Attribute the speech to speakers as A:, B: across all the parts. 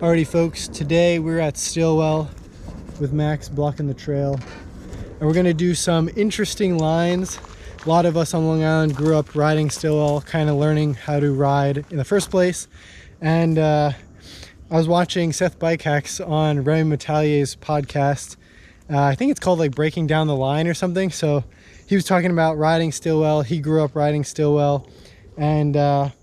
A: Alrighty folks, today we're at Stillwell with Max blocking the trail, and we're gonna do some interesting lines. A lot of us on Long Island grew up riding Stillwell, kind of learning how to ride in the first place. And I was watching Seth Bike Hacks on Remy Metallier's podcast. I think it's called like Breaking Down the Line or something. So he was talking about riding Stillwell. He grew up riding Stillwell, and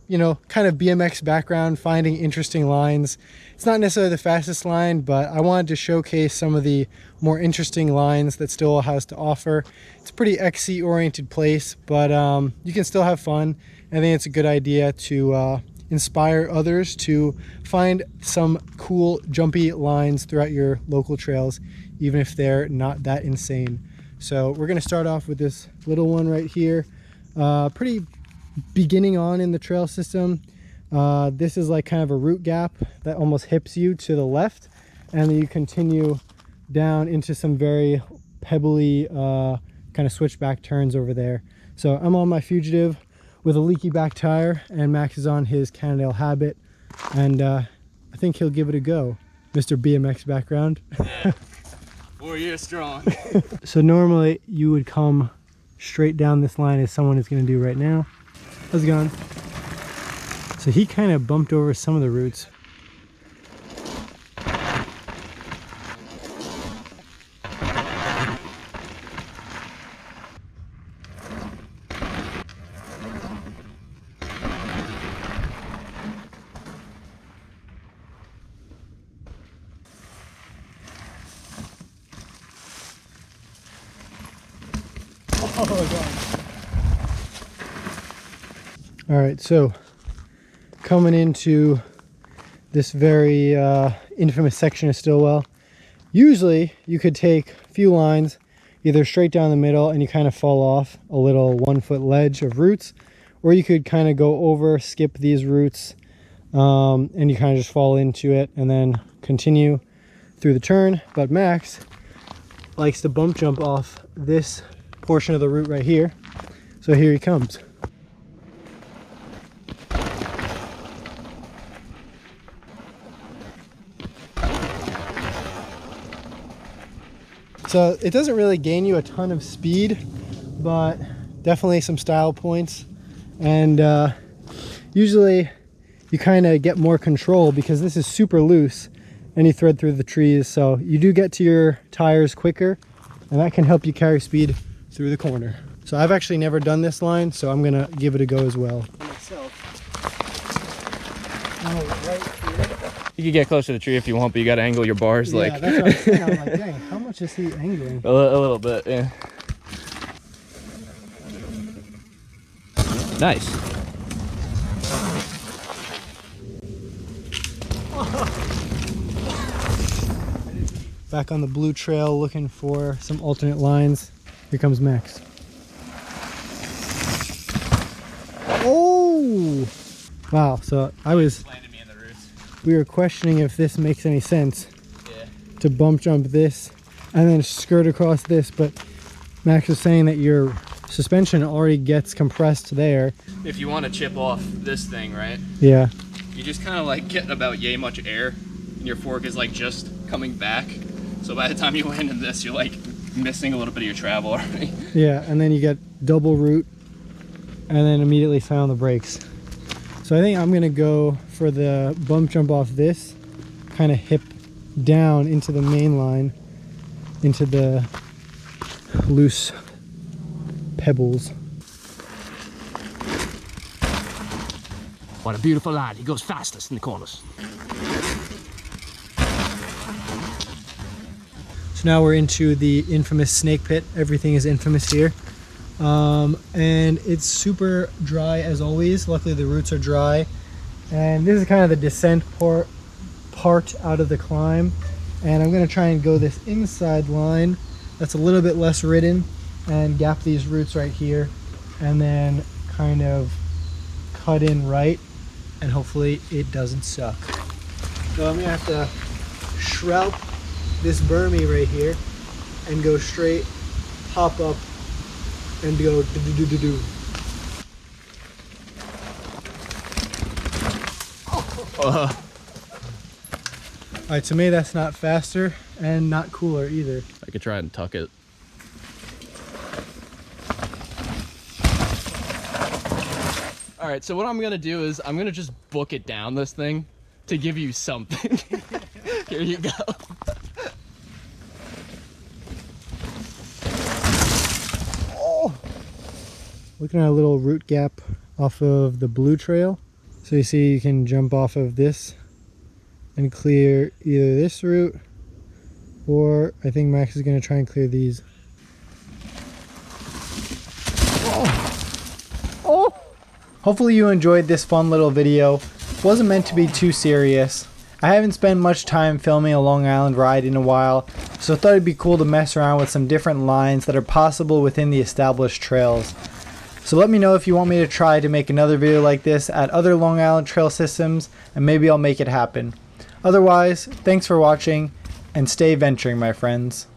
A: you know, kind of BMX background, finding interesting lines. It's not necessarily the fastest line, but I wanted to showcase some of the more interesting lines that Stillwell has to offer. It's a pretty XC oriented place, but you can still have fun. I think it's a good idea to inspire others to find some cool jumpy lines throughout your local trails, even if they're not that insane. So we're going to start off with this little one right here. Pretty beginning on in the trail system. This is like kind of a root gap that almost hips you to the left, and then you continue down into some very pebbly kind of switchback turns over there. So I'm on my Fugitive with a leaky back tire, and Max is on his Cannondale Habit, and I think he'll give it a go. Mr. BMX background.
B: Yeah. 4 years strong.
A: So normally you would come straight down this line as someone is going to do right now. How's it going? So he kind of bumped over some of the roots. Oh God. All right, so coming into this very infamous section of Stillwell, usually you could take a few lines either straight down the middle and you kind of fall off a little 1 foot ledge of roots, or you could kind of go over, skip these roots, and you kind of just fall into it and then continue through the turn. But Max likes to bump jump off this portion of the route right here. So here he comes. So it doesn't really gain you a ton of speed, but definitely some style points. And usually you kind of get more control because this is super loose and you thread through the trees. So you do get to your tires quicker, and that can help you carry speed through the corner. So I've actually never done this line, so I'm gonna give it a go as well.
B: You can get close to the tree if you want, but you got to angle your bars.
A: Yeah,
B: like.
A: That's what I was saying. I was like, dang, how much is he angling?
B: A little bit, yeah. Nice.
A: Back on the blue trail looking for some alternate lines. Here comes Max. Oh! Wow, so we were questioning if this makes any sense.
B: Yeah.
A: To bump jump this and then skirt across this, but Max was saying that your suspension already gets compressed there.
B: If you want to chip off this thing, right?
A: Yeah.
B: You just kind of like get about yay much air, and your fork is like just coming back. So by the time you land in this, you're like missing a little bit of your travel already.
A: Yeah, and then you get double root and then immediately found the brakes. So I think I'm gonna go for the bump jump off this, kind of hip down into the main line, into the loose pebbles.
C: What a beautiful lad. He goes fastest in the corners.
A: So now we're into the infamous snake pit. Everything is infamous here. And it's super dry as always. Luckily the roots are dry. And this is kind of the descent part out of the climb. And I'm gonna try and go this inside line that's a little bit less ridden and gap these roots right here, and then kind of cut in right, and hopefully it doesn't suck. So I'm gonna have to shroud this bermy right here and go straight, hop up, and go do-do-do-do-do. All right, to me that's not faster and not cooler either.
B: I could try and tuck it. All right, so what I'm gonna do is I'm gonna just book it down this thing to give you something. Here you go.
A: Oh! Looking at a little root gap off of the blue trail. So you see you can jump off of this and clear either this route, or I think Max is gonna try and clear these. Oh! Hopefully you enjoyed this fun little video. It wasn't meant to be too serious. I haven't spent much time filming a Long Island ride in a while, so I thought it'd be cool to mess around with some different lines that are possible within the established trails. So let me know if you want me to try to make another video like this at other Long Island trail systems, and maybe I'll make it happen. Otherwise, thanks for watching, and stay venturing, my friends.